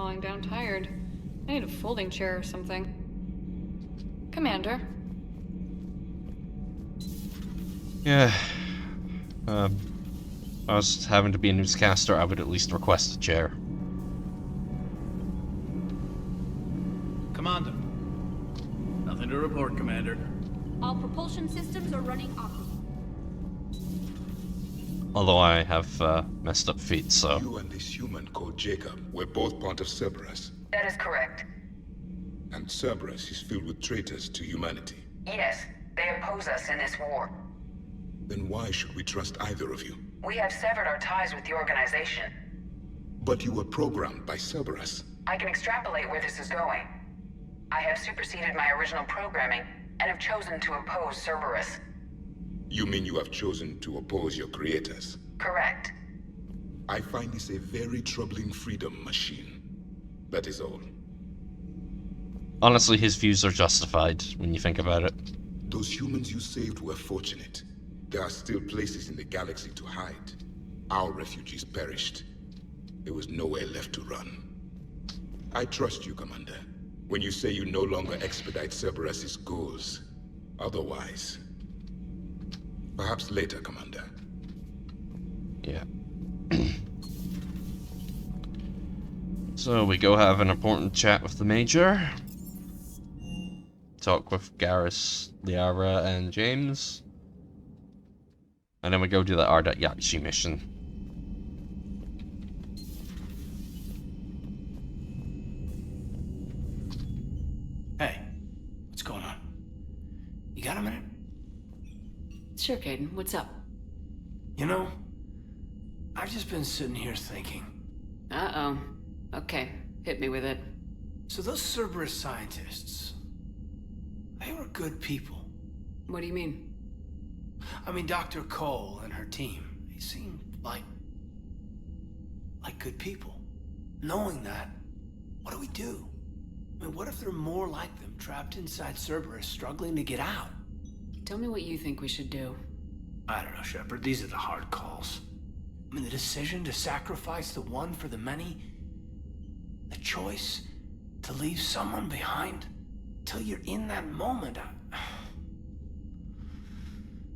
falling down tired. I need a folding chair or something. Commander. Yeah. I was having to be a newscaster, I would at least request a chair. Commander. Nothing to report, Commander. All propulsion systems are running optimally. Although I have messed up feet, so... You and this human called Jacob were both part of Cerberus. That is correct. And Cerberus is filled with traitors to humanity. Yes, they oppose us in this war. Then why should we trust either of you? We have severed our ties with the organization. But you were programmed by Cerberus. I can extrapolate where this is going. I have superseded my original programming and have chosen to oppose Cerberus. You mean you have chosen to oppose your creators? Correct. I find this a very troubling freedom machine. That is all. Honestly, his views are justified when you think about it. Those humans you saved were fortunate. There are still places in the galaxy to hide. Our refugees perished. There was nowhere left to run. I trust you, Commander, when you say you no longer expedite Cerberus's goals. Otherwise... Perhaps later, Commander. Yeah. So we go have an important chat with the Major. Talk with Garrus, Liara, and James. And then we go do the Ardat-Yakshi mission. Hey, what's going on? You got a minute? Sure, Caden. What's up? You know, I've just been sitting here thinking. Uh-oh. Okay, hit me with it. So those Cerberus scientists, they were good people. What do you mean? I mean, Dr. Cole and her team, they seemed like good people. Knowing that, what do we do? I mean, what if there are more like them trapped inside Cerberus struggling to get out? Tell me what you think we should do. I don't know, Shepard. These are the hard calls. I mean, the decision to sacrifice the one for the many. The choice to leave someone behind. Till you're in that moment.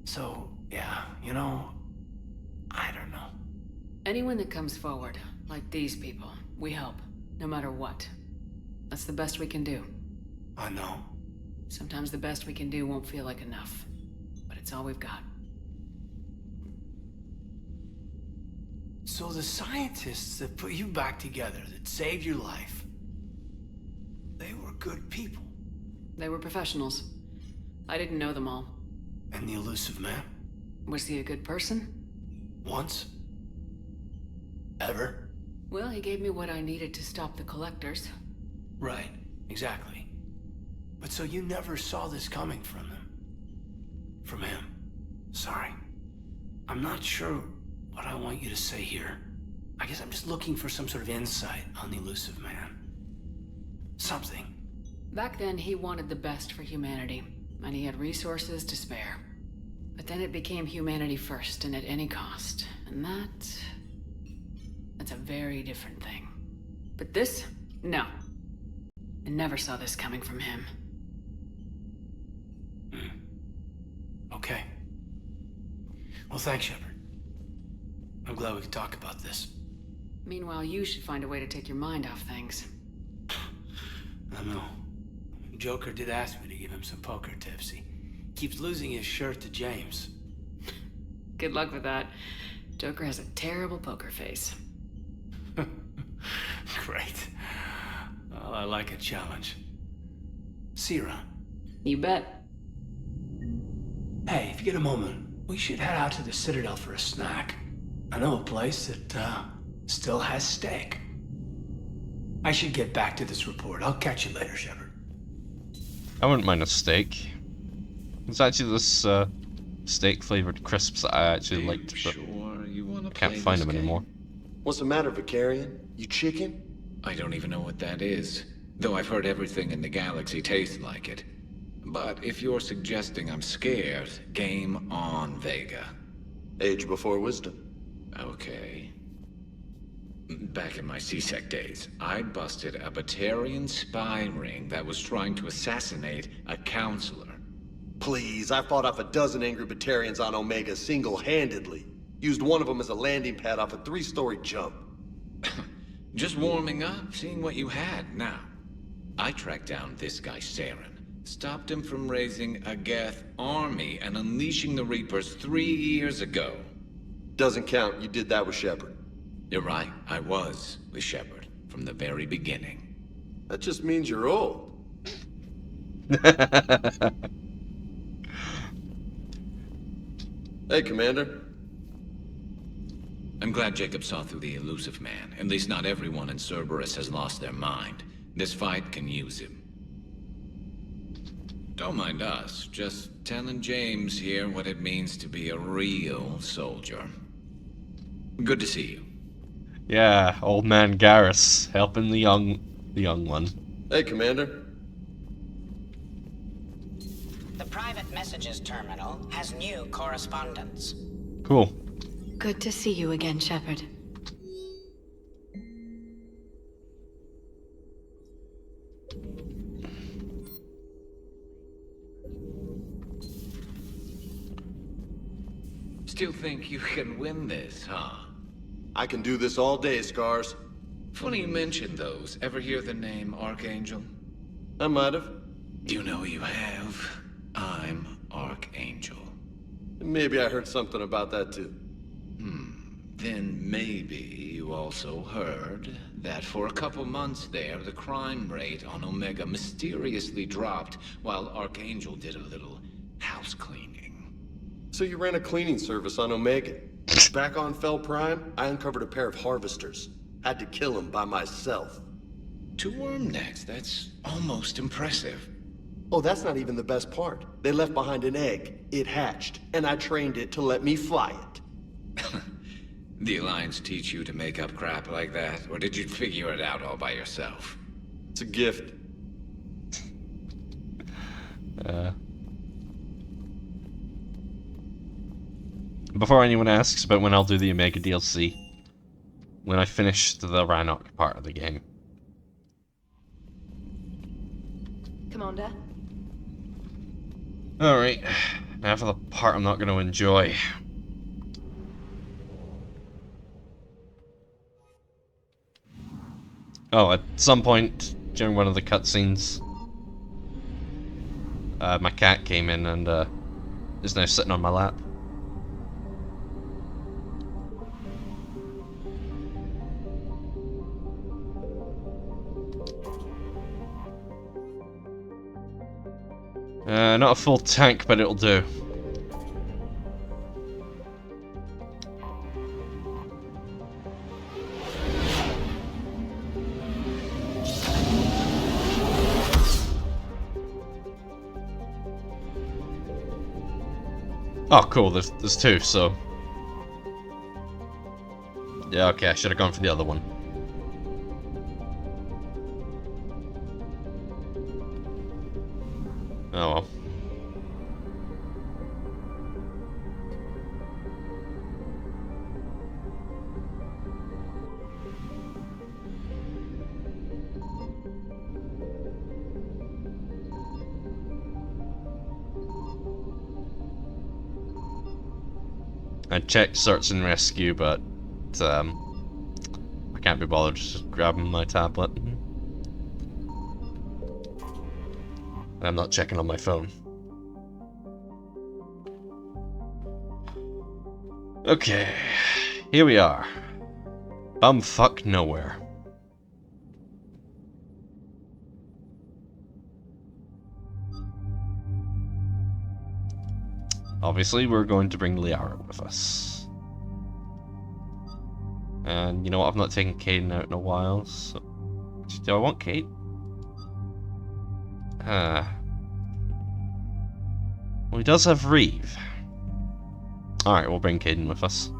So, yeah, you know, I don't know. Anyone that comes forward, like these people, we help, no matter what. That's the best we can do. I know. Sometimes the best we can do won't feel like enough, but it's all we've got. So the scientists that put you back together, that saved your life, they were good people. They were professionals. I didn't know them all. And the elusive man? Was he a good person? Once? Ever? Well, he gave me what I needed to stop the collectors. Right, exactly. But so you never saw this coming from them? From him? Sorry. I'm not sure what I want you to say here. I guess I'm just looking for some sort of insight on the elusive man. Something. Back then, he wanted the best for humanity, and he had resources to spare. But then it became humanity first, and at any cost. And that's a very different thing. But this? No. I never saw this coming from him. Okay. Well, thanks, Shepard. I'm glad we could talk about this. Meanwhile, you should find a way to take your mind off things. I know. Joker did ask me to give him some poker tips. He keeps losing his shirt to James. Good luck with that. Joker has a terrible poker face. Great. Well, I like a challenge. See you around. You bet. Hey, if you get a moment, we should head out to the Citadel for a snack. I know a place that, still has steak. I should get back to this report. I'll catch you later, Shepard. I wouldn't mind a steak. It's actually this steak-flavored crisps that I actually liked, but sure you wanna can't play find this them game? anymore. What's the matter, Vicarian? You chicken? I don't even know what that is, though I've heard everything in the galaxy tastes like it. But if you're suggesting I'm scared, game on, Vega. Age before wisdom. Okay. Back in my C-Sec days, I busted a Batarian spy ring that was trying to assassinate a counselor. Please, I fought off a dozen angry Batarians on Omega single-handedly. Used one of them as a landing pad off a 3-story jump. Just warming up, seeing what you had now. I tracked down this guy, Saren. Stopped him from raising a Geth army and unleashing the Reapers 3 years ago. Doesn't count. You did that with Shepard. You're right, I was with Shepard from the very beginning. That just means you're old. Hey, Commander. I'm glad Jacob saw through the elusive man. At least not everyone in Cerberus has lost their mind. This fight can use him. Don't mind us, just telling James here what it means to be a real soldier. Good to see you. Yeah, old man Garrus helping the young one. Hey, Commander. The private messages terminal has new correspondence. Cool. Good to see you again, Shepard. Still think you can win this, huh? I can do this all day, Scars. Funny you mentioned those. Ever hear the name Archangel? I might have. You know you have. I'm Archangel. Maybe I heard something about that too. Then maybe you also heard that for a couple months there, the crime rate on Omega mysteriously dropped while Archangel did a little house cleaning. So you ran a cleaning service on Omega. Back on Fel Prime, I uncovered a pair of harvesters. Had to kill them by myself. 2 worm necks, that's almost impressive. Oh, that's not even the best part. They left behind an egg. It hatched, and I trained it to let me fly it. The Alliance teach you to make up crap like that, or did you figure it out all by yourself? It's a gift. Before anyone asks about when I'll do the Omega DLC, when I finish the Rannoch part of the game. Commander? Alright, now for the part I'm not going to enjoy. Oh, at some point during one of the cutscenes, my cat came in and is now sitting on my lap. Not a full tank, but it'll do. Oh, cool. There's 2, so yeah. Okay, I should have gone for the other one. Oh well. I checked search and rescue, but I can't be bothered just grabbing my tablet. I'm not checking on my phone. Okay, here we are. Bumfuck nowhere. Obviously, we're going to bring Liara with us. And you know what? I've not taken Caden out in a while, so... Do I want Kate? Well, he does have Reeve. Alright, we'll bring Caden with us.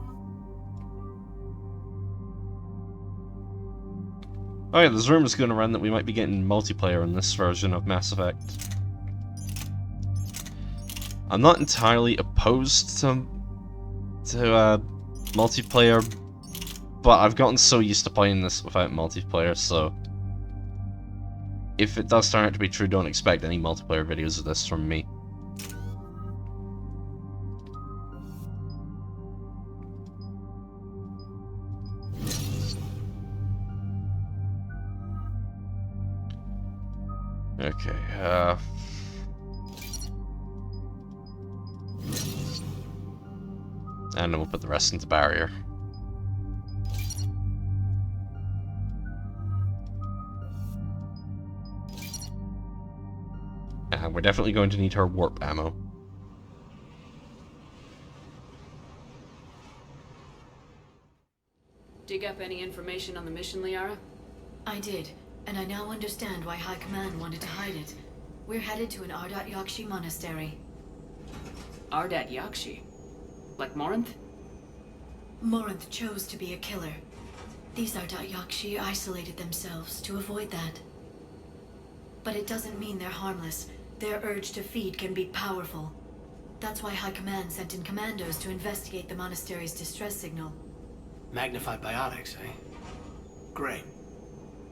Oh yeah, there's rumors going around that we might be getting multiplayer in this version of Mass Effect. I'm not entirely opposed to multiplayer but I've gotten so used to playing this without multiplayer, so if it does turn out to be true, don't expect any multiplayer videos of this from me. Okay, and then we'll put the rest into barrier. And we're definitely going to need her warp ammo. Dig up any information on the mission, Liara? I did, and I now understand why High Command wanted to hide it. We're headed to an Ardat-Yakshi monastery. Ardat-Yakshi? Like Morinth? Morinth chose to be a killer. These Ardat-Yakshi isolated themselves to avoid that. But it doesn't mean they're harmless. Their urge to feed can be powerful. That's why High Command sent in commandos to investigate the monastery's distress signal. Magnified biotics, eh? Great.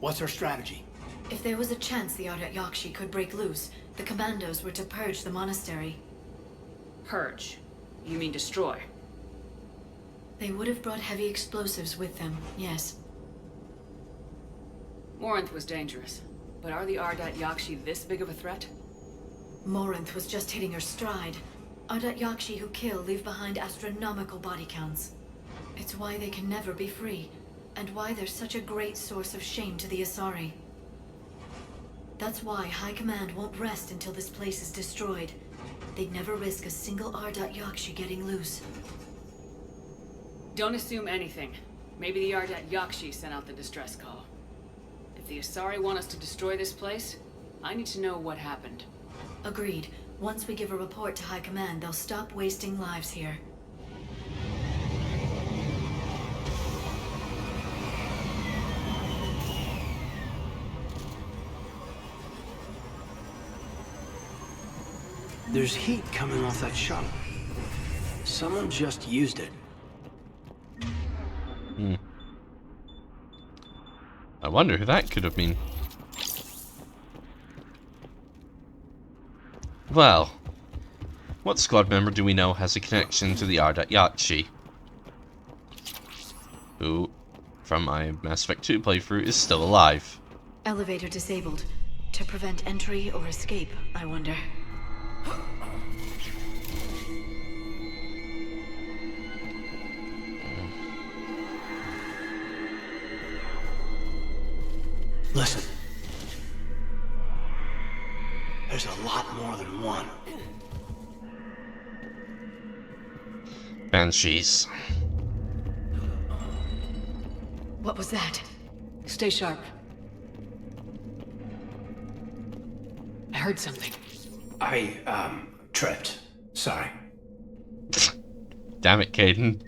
What's our strategy? If there was a chance the Ardat-Yakshi could break loose, the commandos were to purge the monastery. Purge? You mean destroy? They would have brought heavy explosives with them, yes. Morinth was dangerous, but are the Ardat-Yakshi this big of a threat? Morinth was just hitting her stride. Ardat-Yakshi who kill leave behind astronomical body counts. It's why they can never be free, and why they're such a great source of shame to the Asari. That's why High Command won't rest until this place is destroyed. They'd never risk a single Ardat-Yakshi getting loose. Don't assume anything. Maybe the Ardat-Yakshi sent out the distress call. If the Asari want us to destroy this place, I need to know what happened. Agreed. Once we give a report to High Command, they'll stop wasting lives here. There's heat coming off that shuttle. Someone just used it. I wonder who that could have been. Well, what squad member do we know has a connection to the Ardat-Yakshi? Who, from my Mass Effect 2 playthrough, is still alive. Elevator disabled. To prevent entry or escape, I wonder. Listen. There's a lot more than one. Banshees. What was that? Stay sharp. I heard something. I, tripped. Sorry. Damn it, Caden.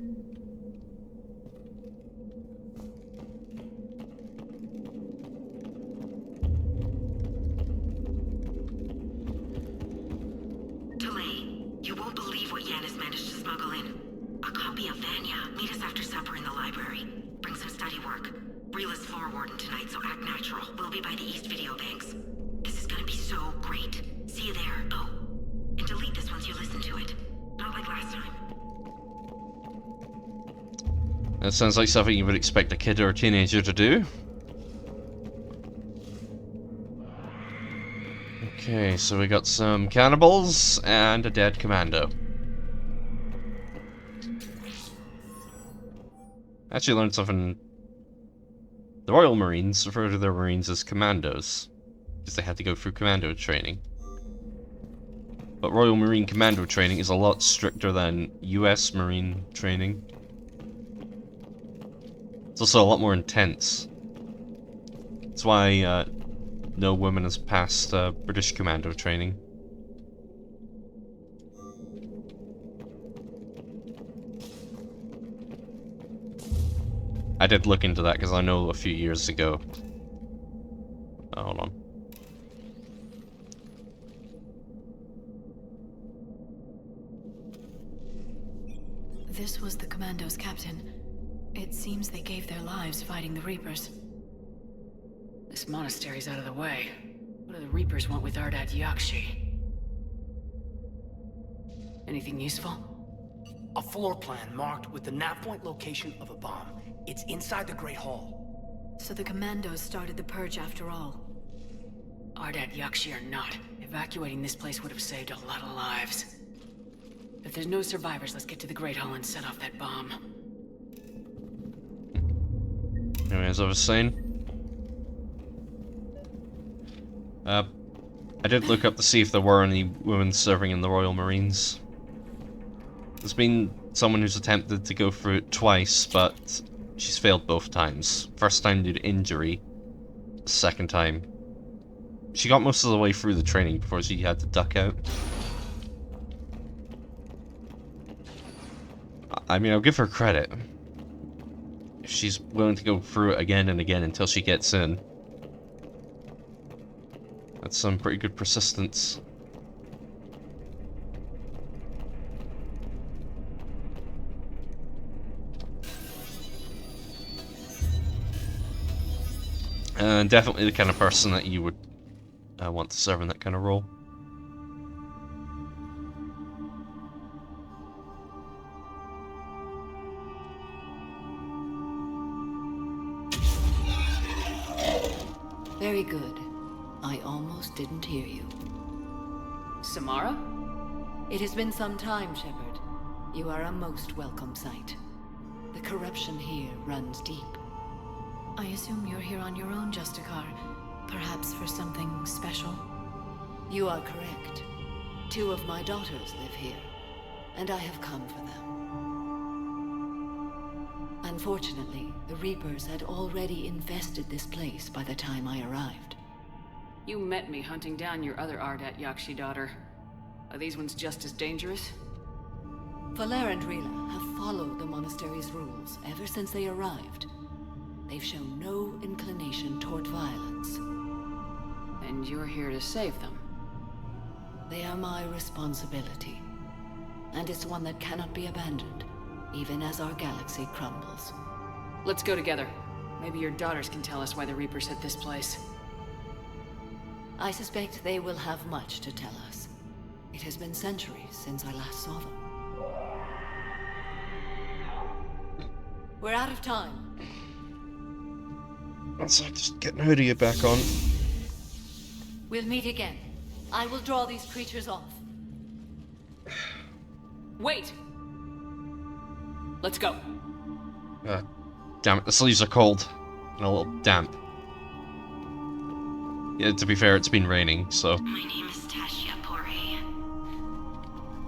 You won't believe what Yan has managed to smuggle in. A copy of Vanya. Meet us after supper in the library. Bring some study work. Rila's floor warden tonight, so act natural. We'll be by the East Video Banks. This is gonna be so great. See you there. Oh, and delete this once you listen to it. Not like last time. That sounds like something you would expect a kid or a teenager to do. Okay, so we got some cannibals and a dead commando. Actually learned something. The Royal Marines refer to their Marines as commandos, because they had to go through commando training. But Royal Marine commando training is a lot stricter than US Marine training. It's also a lot more intense. That's why no woman has passed British commando training. I did look into that because I know a few years ago. Oh, hold on. This was the commando's captain. It seems they gave their lives fighting the Reapers. This monastery's out of the way. What do the Reapers want with Ardat-Yakshi? Anything useful? A floor plan marked with the nav point location of a bomb. It's inside the Great Hall. So the commandos started the purge after all. Ardat-Yakshi or not, evacuating this place would have saved a lot of lives. If there's no survivors, let's get to the Great Hall and set off that bomb. Anyway, as I was saying, I did look up to see if there were any women serving in the Royal Marines. There's been someone who's attempted to go through it twice, but she's failed both times. First time due to injury, second time she got most of the way through the training before she had to duck out. I mean, I'll give her credit. If she's willing to go through it again and again until she gets in, that's some pretty good persistence. And definitely the kind of person that you would want to serve in that kind of role. Very good. I almost didn't hear you. Samara? It has been some time, Shepard. You are a most welcome sight. The corruption here runs deep. I assume you're here on your own, Justicar. Perhaps for something special? You are correct. 2 of my daughters live here, and I have come for them. Unfortunately, the Reapers had already infested this place by the time I arrived. You met me hunting down your other Ardat-Yakshi daughter. Are these ones just as dangerous? Falare and Rila have followed the monastery's rules ever since they arrived. They've shown no inclination toward violence. And you're here to save them? They are my responsibility. And it's one that cannot be abandoned, even as our galaxy crumbles. Let's go together. Maybe your daughters can tell us why the Reapers hit this place. I suspect they will have much to tell us. It has been centuries since I last saw them. We're out of time. Let's just get Hoodie back on. We'll meet again. I will draw these creatures off. Wait! Let's go. Damn it, the sleeves are cold and a little damp. Yeah, to be fair, it's been raining, so. My name is Tasha Poré.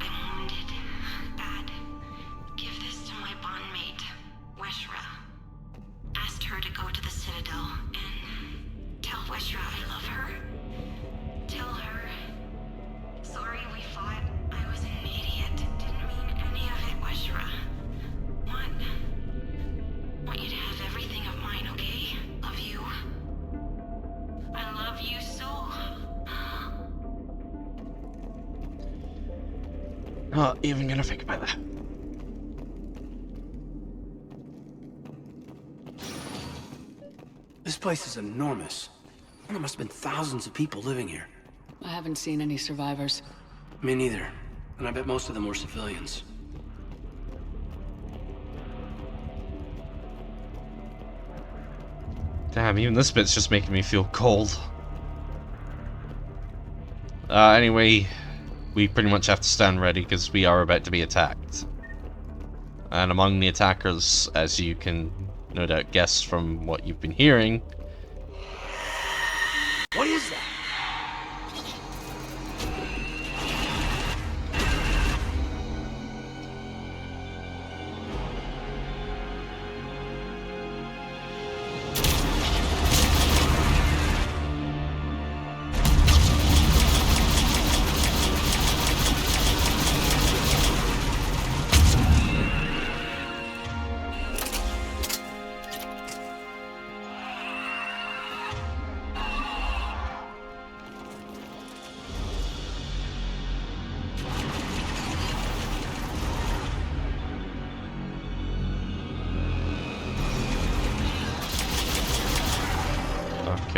I'm wounded. Bad. Give this to my bondmate, Weshra. Asked her to go to the Citadel and tell Weshra I love her. Tell her. Sorry we fought. I was an idiot. Didn't mean any of it, Weshra. Want you to have everything of mine, okay? Love you. I love you so. Not even gonna think about that. This place is enormous. There must have been thousands of people living here. I haven't seen any survivors. Me neither. And I bet most of them were civilians. Damn, even this bit's just making me feel cold. Anyway, we pretty much have to stand ready because we are about to be attacked. And among the attackers, as you can no doubt guess from what you've been hearing... What is that?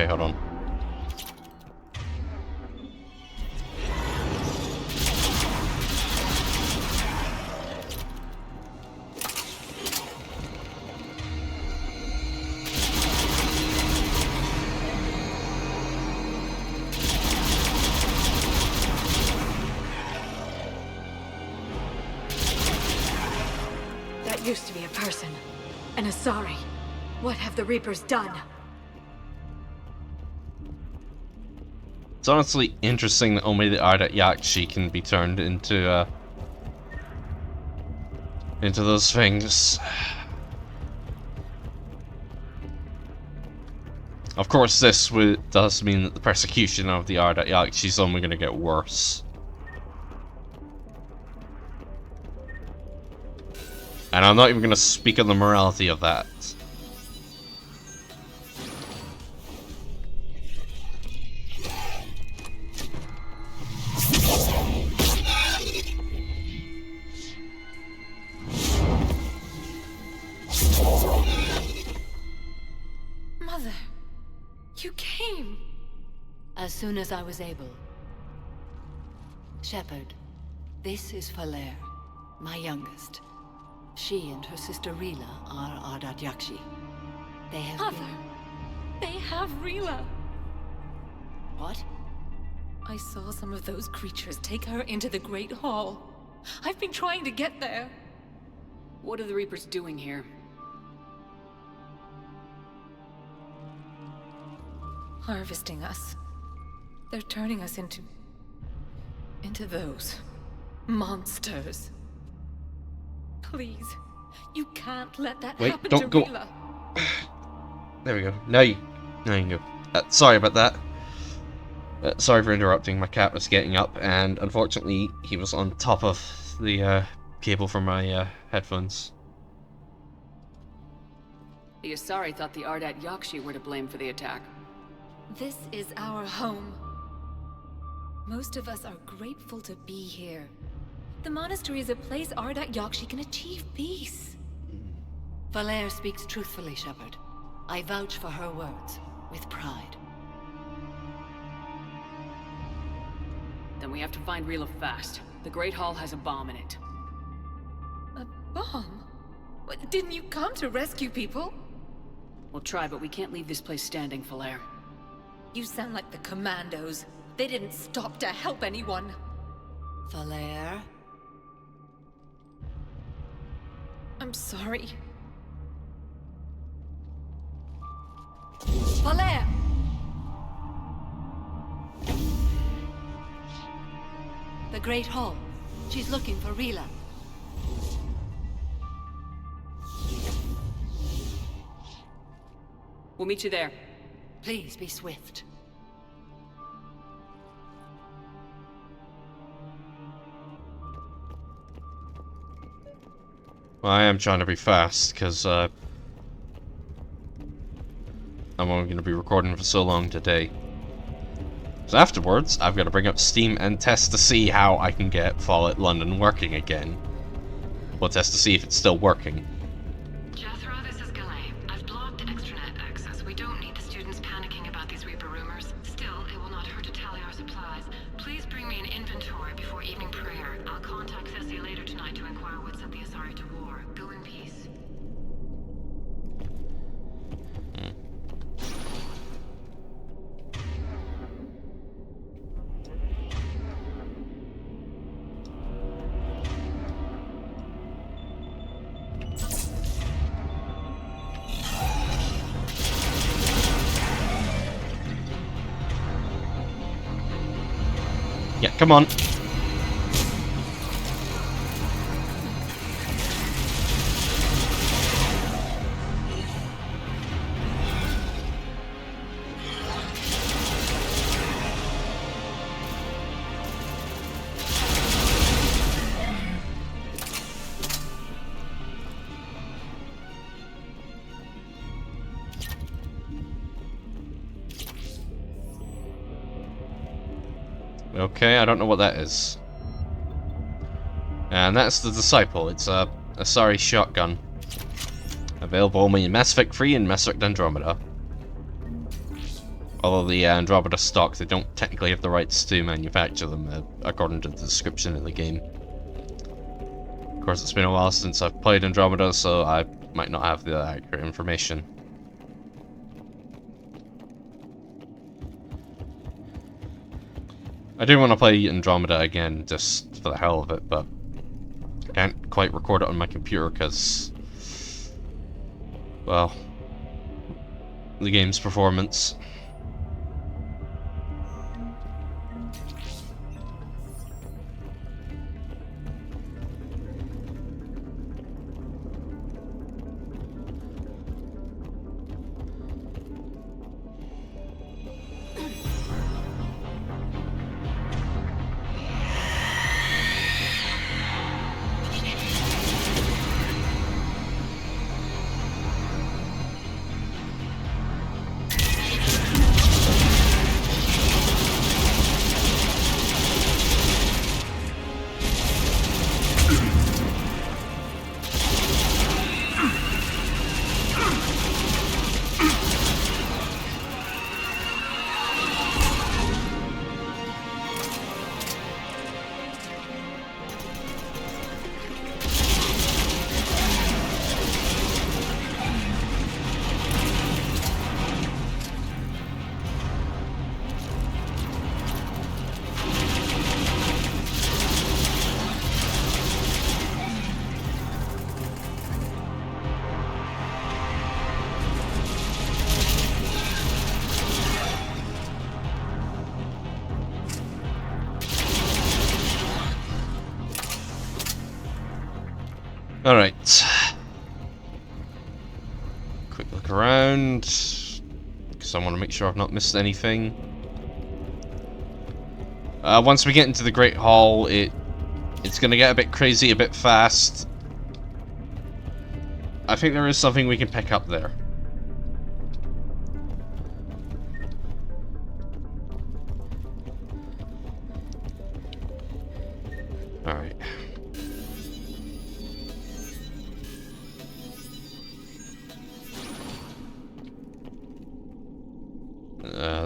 Okay, hold on. That used to be a person. An Asari. What have the Reapers done? It's honestly interesting that only the Ardat-Yakshi can be turned into those things. Of course, this does mean that the persecution of the Ardat-Yakshi is only going to get worse. And I'm not even going to speak on the morality of that. Mother, you came. As soon as I was able. Shepard, this is Falare, my youngest. She and her sister Rila are Ardat-Yakshi. They have Mother, they have Rila. What? I saw some of those creatures take her into the Great Hall. I've been trying to get there. What are the Reapers doing here? Harvesting us. They're turning us into those monsters. Please, you can't let that happen to Rila. There we go. Now you can go. Sorry about that. Sorry for interrupting. My cat was getting up, and unfortunately, he was on top of the cable for my headphones. The Asari thought the Ardat-Yakshi were to blame for the attack. This is our home. Most of us are grateful to be here. The monastery is a place Ardat-Yakshi can achieve peace. Falare speaks truthfully, Shepard. I vouch for her words, with pride. Then we have to find Rila fast. The Great Hall has a bomb in it. A bomb? What, didn't you come to rescue people? We'll try, but we can't leave this place standing, Falare. You sound like the commandos. They didn't stop to help anyone. Falare? I'm sorry. Falare! The Great Hall. She's looking for Rila. We'll meet you there. Please be swift. Well, I am trying to be fast, because I'm only going to be recording for so long today. So afterwards, I've got to bring up Steam and test to see how I can get Fallout London working again. We'll test to see if it's still working. Jethro, this is Galay. I've blocked extranet access. We don't need the students panicking about these Reaper rumors. Still, it will not hurt to tally our supplies. Please bring me an inventory before evening prayer. I'll contact Ceci later tonight to inquire what set the Asari to war. Go in peace. Yeah, come on. Okay, I don't know what that is. And that's the Disciple. It's a Asari shotgun. Available only in Mass Effect 3 and Mass Effect Andromeda. Although the Andromeda stock, they don't technically have the rights to manufacture them, according to the description in the game. Of course, it's been a while since I've played Andromeda, so I might not have the accurate information. I do want to play Andromeda again, just for the hell of it, but I can't quite record it on my computer because, well, the game's performance. Alright. Quick look around, because I want to make sure I've not missed anything. Once we get into the Great Hall, it's going to get a bit crazy, a bit fast. I think there is something we can pick up there. Alright.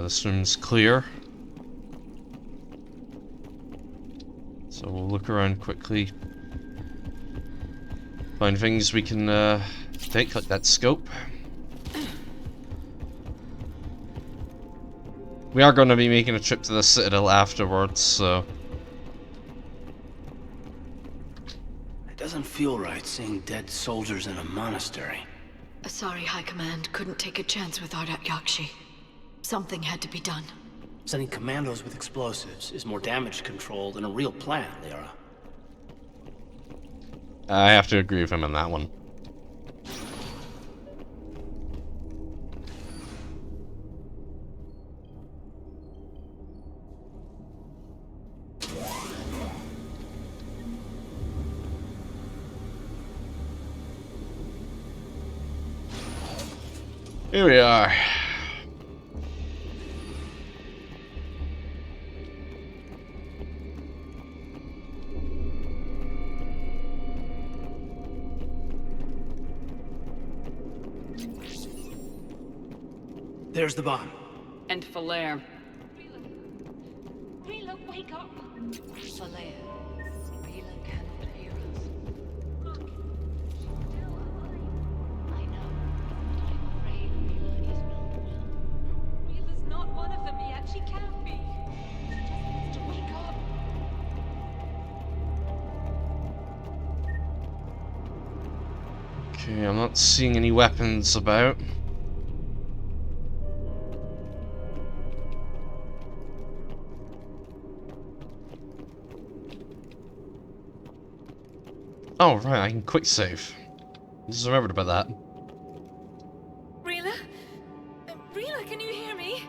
This room's clear. So we'll look around quickly. Find things we can take, like that scope. We are going to be making a trip to the Citadel afterwards, so... It doesn't feel right seeing dead soldiers in a monastery. Sorry, High Command. Couldn't take a chance with Ardat-Yakshi. Something had to be done. Sending commandos with explosives is more damage control than a real plan, Lyra. I have to agree with him on that one. Here we are. There's the bomb. And Falare. Rila, wake up! Falare. Rila cannot hear us. I know, but I'm afraid Rila is not. Rila's not one of them yet. She can't be. She just needs to wake up. Okay, I'm not seeing any weapons about. Oh, right, I can quick save. I just remembered about that. Rila? Rila, can you hear me?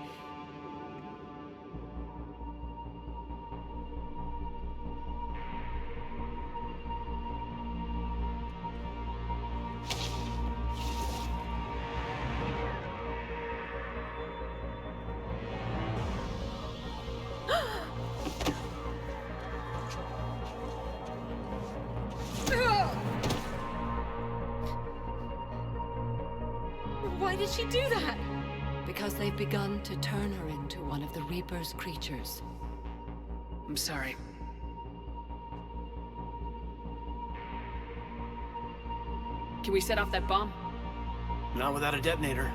Why did she do that? Because they've begun to turn her into one of the Reaper's creatures. I'm sorry. Can we set off that bomb? Not without a detonator.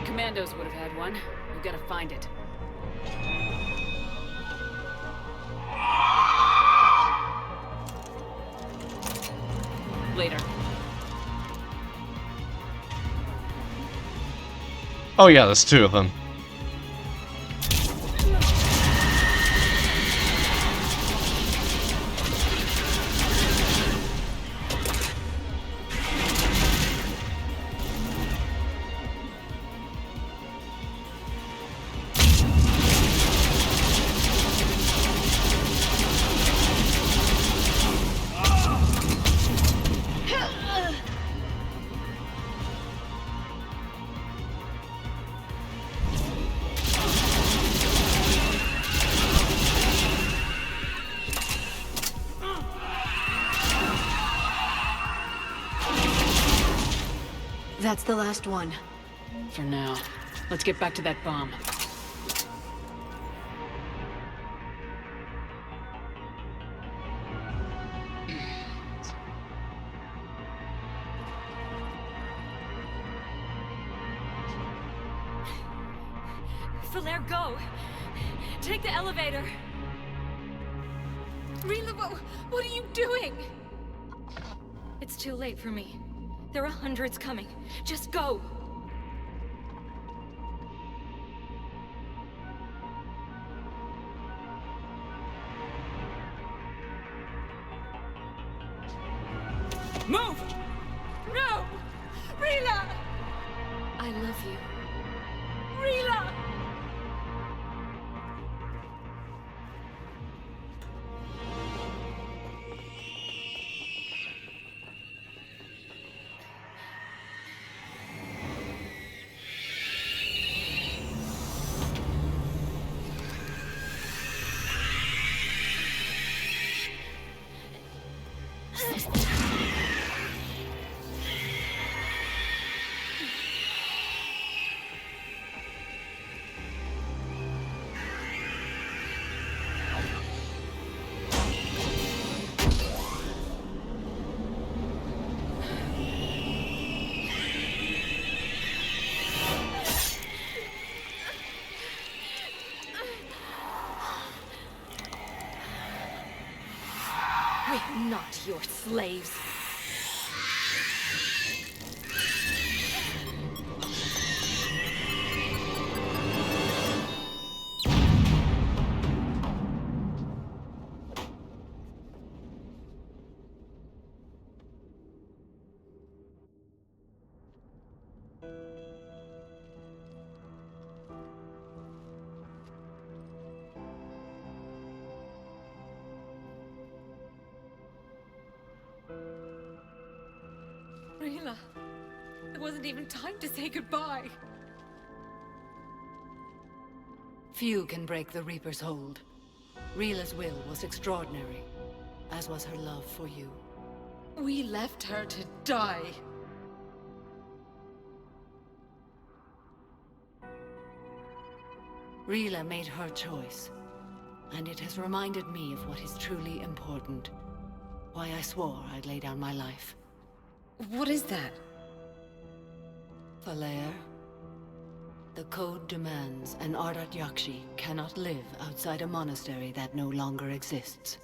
Commandos would have had one. We've got to find it. Later. Oh yeah, there's two of them. That's the last one. For now. Let's get back to that bomb. Falare, go! Take the elevator! Rila, what are you doing? It's too late for me. There are hundreds coming. Just go! Move! No! Rila! I love you. Rila! We're not your slaves. Rila, there wasn't even time to say goodbye. Few can break the Reaper's hold. Rila's will was extraordinary, as was her love for you. We left her to die. Rila made her choice, and it has reminded me of what is truly important. Why I swore I'd lay down my life. What is that? Falare, the code demands an Ardat-Yakshi cannot live outside a monastery that no longer exists.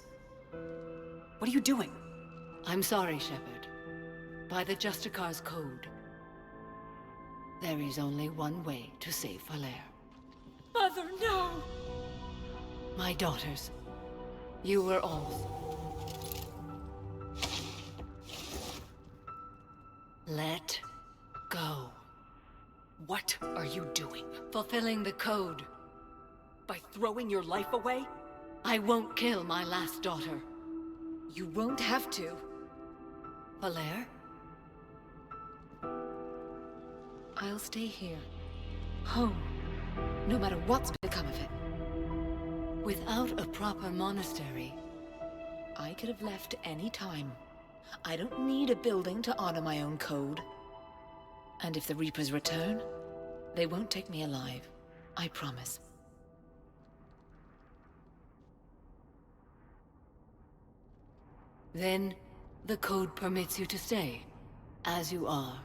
What are you doing? I'm sorry, Shepard. By the Justicar's code, there is only one way to save Falare. Mother, no! My daughters, you were all. Let go. What are you doing? Fulfilling the code. By throwing your life away? I won't kill my last daughter. You won't have to. Falare? I'll stay here. Home. No matter what's become of it. Without a proper monastery, I could have left any time. I don't need a building to honor my own code. And if the Reapers return, They won't take me alive. I promise. Then, the code permits you to stay, as you are.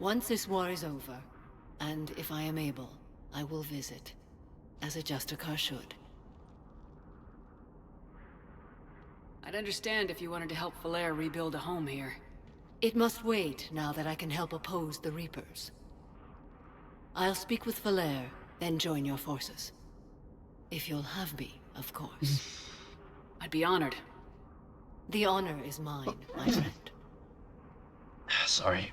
Once this war is over, and if I am able, I will visit, as a Justicar should. I'd understand if you wanted to help Falare rebuild a home here. It must wait now that I can help oppose the Reapers. I'll speak with Falare, then join your forces. If you'll have me, of course. I'd be honored. The honor is mine, my friend. Sorry.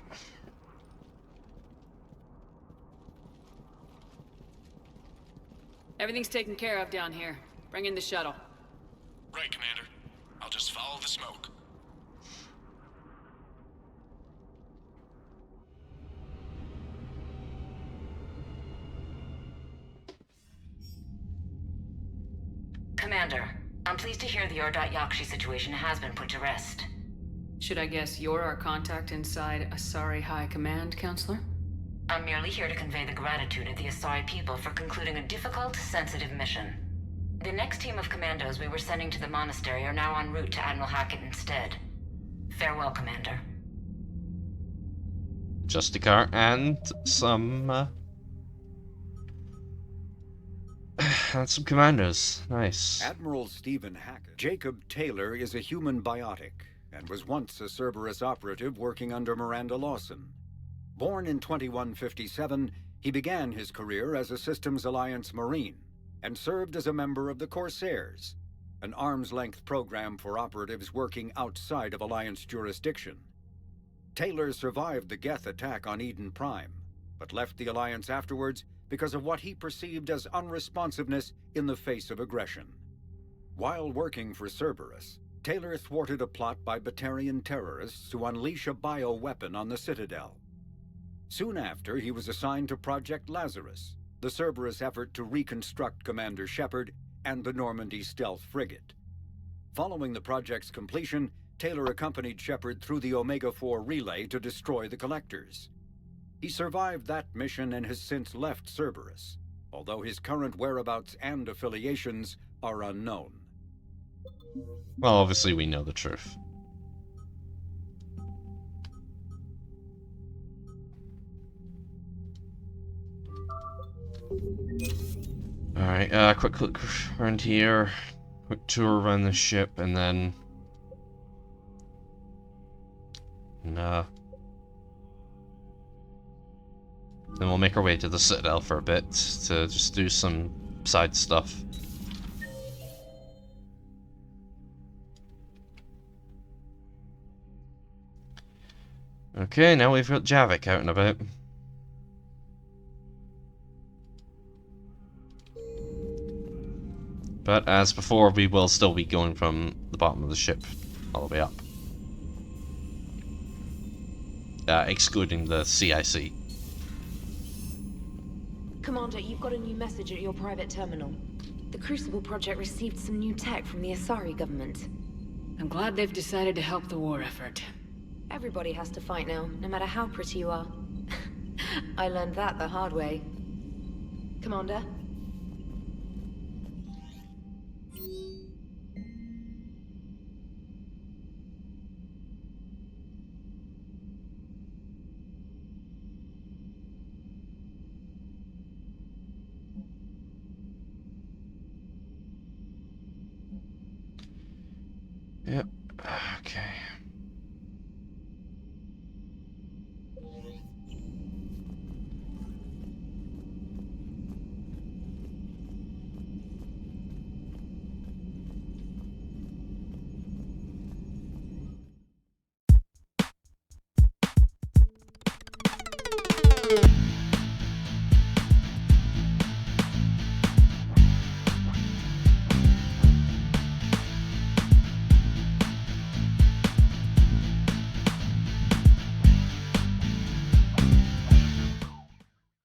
Everything's taken care of down here. Bring in the shuttle. Right, Commander. I'll just follow the smoke. Commander, I'm pleased to hear the Ardat-Yakshi situation has been put to rest. Should I guess you're our contact inside Asari High Command, Counselor? I'm merely here to convey the gratitude of the Asari people for concluding a difficult, sensitive mission. The next team of commandos we were sending to the monastery are now en route to Admiral Hackett instead. Farewell, Commander. Justicar and some commandos. Nice. Admiral Stephen Hackett. Jacob Taylor is a human biotic, and was once a Cerberus operative working under Miranda Lawson. Born in 2157, he began his career as a Systems Alliance Marine, and served as a member of the Corsairs, an arm's-length program for operatives working outside of Alliance jurisdiction. Taylor survived the Geth attack on Eden Prime, but left the Alliance afterwards because of what he perceived as unresponsiveness in the face of aggression. While working for Cerberus, Taylor thwarted a plot by Batarian terrorists to unleash a bioweapon on the Citadel. Soon after, he was assigned to Project Lazarus, the Cerberus effort to reconstruct Commander Shepard and the Normandy stealth frigate. Following the project's completion, Taylor accompanied Shepard through the Omega-4 relay to destroy the Collectors. He survived that mission and has since left Cerberus, although his current whereabouts and affiliations are unknown. Well, obviously we know the truth. Alright, quick look around here, quick tour around the ship, and then... then we'll make our way to the Citadel for a bit, to just do some side stuff. Okay, now we've got Javik out and about. But as before, we will still be going from the bottom of the ship all the way up. Excluding the CIC. Commander, you've got a new message at your private terminal. The Crucible Project received some new tech from the Asari government. I'm glad they've decided to help the war effort. Everybody has to fight now, no matter how pretty you are. I learned that the hard way. Commander? Yep. Okay.